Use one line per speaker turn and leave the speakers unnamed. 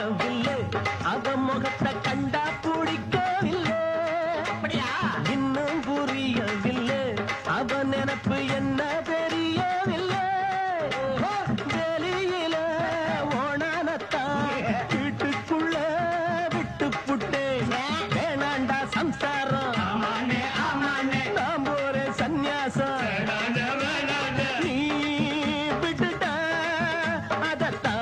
புரியவில்லை அவ முகத்தை கண்டா பிடிக்கவில்லை இன்னும் புரியவில்லை அவ நினைப்பு என்ன தெரியவில்லை வெளியில ஓனானத்தான் வீட்டுக்குள்ள விட்டு புட்டே வேணாண்டா சம்சாரம் நாம் ஒரு சந்நியாசம் நீ விட்டுட்ட அதத்தான்